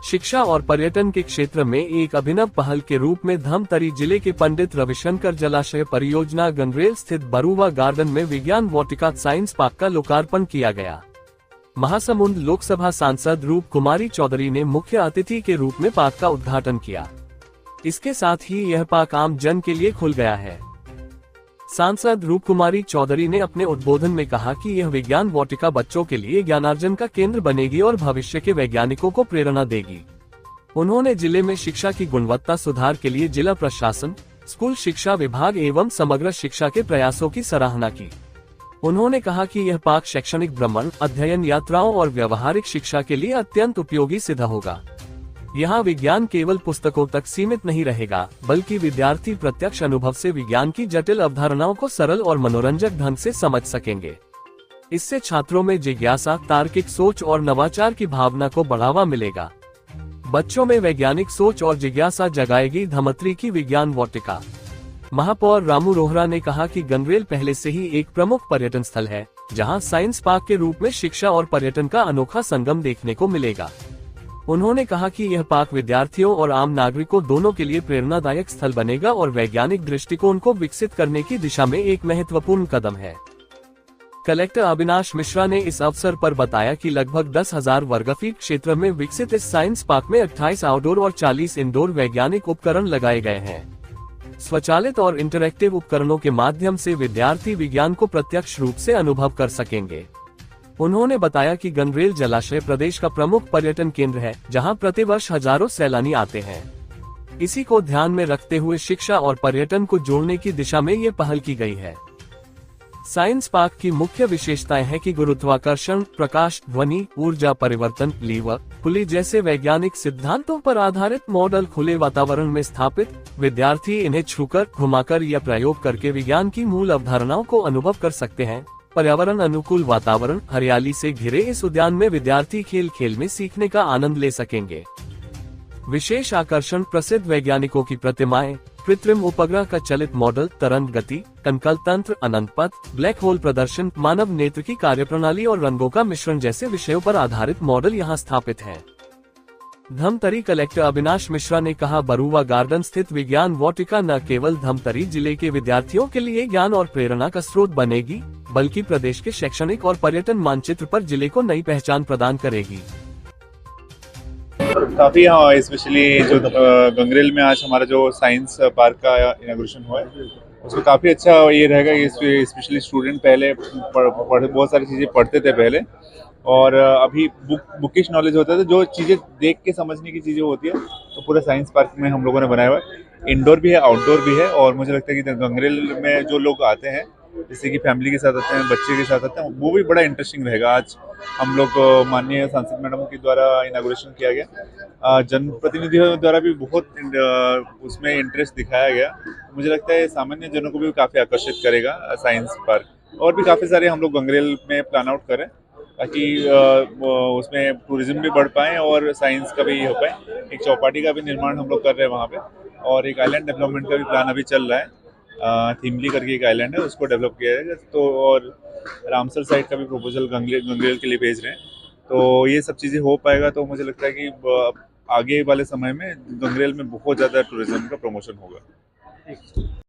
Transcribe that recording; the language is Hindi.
शिक्षा और पर्यटन के क्षेत्र में एक अभिनव पहल के रूप में धमतरी जिले के पंडित रविशंकर जलाशय परियोजना गंगरेल स्थित बरुआ गार्डन में विज्ञान वाटिका साइंस पार्क का लोकार्पण किया गया। महासमुंद लोकसभा सांसद रूप कुमारी चौधरी ने मुख्य अतिथि के रूप में पार्क का उद्घाटन किया। इसके साथ ही यह पार्क आम जन के लिए खुल गया है। सांसद रूप कुमारी चौधरी ने अपने उद्बोधन में कहा कि यह विज्ञान वाटिका बच्चों के लिए ज्ञानार्जन का केंद्र बनेगी और भविष्य के वैज्ञानिकों को प्रेरणा देगी। उन्होंने जिले में शिक्षा की गुणवत्ता सुधार के लिए जिला प्रशासन, स्कूल शिक्षा विभाग एवं समग्र शिक्षा के प्रयासों की सराहना की। उन्होंने कहा कि यह पार्क शैक्षणिक भ्रमण, अध्ययन यात्राओं और व्यवहारिक शिक्षा के लिए अत्यंत उपयोगी सिद्ध होगा। यहाँ विज्ञान केवल पुस्तकों तक सीमित नहीं रहेगा, बल्कि विद्यार्थी प्रत्यक्ष अनुभव से विज्ञान की जटिल अवधारणाओं को सरल और मनोरंजक ढंग से समझ सकेंगे। इससे छात्रों में जिज्ञासा, तार्किक सोच और नवाचार की भावना को बढ़ावा मिलेगा। बच्चों में वैज्ञानिक सोच और जिज्ञासा जगाएगी धमतरी की विज्ञान वाटिका। महापौर रामू रोहरा ने कहा कि गंगरेल पहले से ही एक प्रमुख पर्यटन स्थल है, जहाँ साइंस पार्क के रूप में शिक्षा और पर्यटन का अनोखा संगम देखने को मिलेगा। उन्होंने कहा कि यह पार्क विद्यार्थियों और आम नागरिकों दोनों के लिए प्रेरणादायक स्थल बनेगा और वैज्ञानिक दृष्टिकोण को विकसित करने की दिशा में एक महत्वपूर्ण कदम है। कलेक्टर अविनाश मिश्रा ने इस अवसर पर बताया कि लगभग 10,000 वर्गफीट क्षेत्र में विकसित इस साइंस पार्क में 28 आउटडोर और 40 इंडोर वैज्ञानिक उपकरण लगाए गए हैं। स्वचालित और इंटरैक्टिव उपकरणों के माध्यम से विद्यार्थी विज्ञान को प्रत्यक्ष रूप से अनुभव कर सकेंगे। उन्होंने बताया कि गंगरेल जलाशय प्रदेश का प्रमुख पर्यटन केंद्र है, जहां प्रतिवर्ष हजारों सैलानी आते हैं। इसी को ध्यान में रखते हुए शिक्षा और पर्यटन को जोड़ने की दिशा में ये पहल की गई है। साइंस पार्क की मुख्य विशेषताएं हैं कि गुरुत्वाकर्षण, प्रकाश, ध्वनि, ऊर्जा परिवर्तन, लीवर, पुली जैसे वैज्ञानिक सिद्धांतों पर आधारित मॉडल खुले वातावरण में स्थापित। विद्यार्थी इन्हें छूकर, घुमाकर या प्रयोग करके विज्ञान की मूल अवधारणाओं को अनुभव कर सकते हैं। पर्यावरण अनुकूल वातावरण, हरियाली से घिरे इस उद्यान में विद्यार्थी खेल खेल में सीखने का आनंद ले सकेंगे। विशेष आकर्षण प्रसिद्ध वैज्ञानिकों की प्रतिमाएं, कृत्रिम उपग्रह का चलित मॉडल, तरंग गति, कंकल तंत्र, अनंत पथ, ब्लैक होल प्रदर्शन, मानव नेत्र की कार्यप्रणाली और रंगों का मिश्रण जैसे विषयों पर आधारित मॉडल यहाँ स्थापित हैं। धमतरी कलेक्टर अविनाश मिश्रा ने कहा, बरुआ गार्डन स्थित विज्ञान वाटिका न केवल धमतरी जिले के विद्यार्थियों के लिए ज्ञान और प्रेरणा का स्रोत बनेगी, बल्कि प्रदेश के शैक्षणिक और पर्यटन मानचित्र पर जिले को नई पहचान प्रदान करेगी। काफी स्पेशली जो गंगरेल में आज हमारा जो साइंस पार्क का इनॉग्रेशन हुआ है, उसमें काफी अच्छा ये रहेगा। स्पेशली स्टूडेंट पहले बहुत सारी चीजें पढ़ते थे पहले, और अभी बुकिश नॉलेज होता था, जो चीजें देख के समझने की चीजें होती है, तो पूरा साइंस पार्क में हम लोगों ने बनाया हुआ है। इंडोर भी है, आउटडोर भी है, और मुझे लगता है कि गंगरेल में जो लोग आते हैं, जैसे कि फैमिली के साथ आते हैं, बच्चे के साथ आते हैं, वो भी बड़ा इंटरेस्टिंग रहेगा। आज हम लोग माननीय सांसद मैडम के द्वारा इनॉग्रेशन किया गया, जनप्रतिनिधियों द्वारा भी बहुत उसमें इंटरेस्ट दिखाया गया। मुझे लगता है सामान्य जनों को भी काफ़ी आकर्षित करेगा साइंस पार्क। और भी काफ़ी सारे हम लोग गंगरेल में प्लान आउट करें, ताकि उसमें टूरिज्म भी बढ़ पाए और साइंस का भी हो पाए। एक चौपाटी का भी निर्माण हम लोग कर रहे हैं वहाँ पे, और एक आइलैंड डेवलपमेंट का भी प्लान अभी चल रहा है। थिमली करके एक आइलैंड है, उसको डेवलप किया जाएगा। तो और रामसर साइड का भी प्रपोजल गंगरेल के लिए भेज रहे हैं। तो ये सब चीज़ें हो पाएगा, तो मुझे लगता है कि आगे वाले समय में गंगरेल में बहुत ज़्यादा टूरिज्म का प्रमोशन होगा।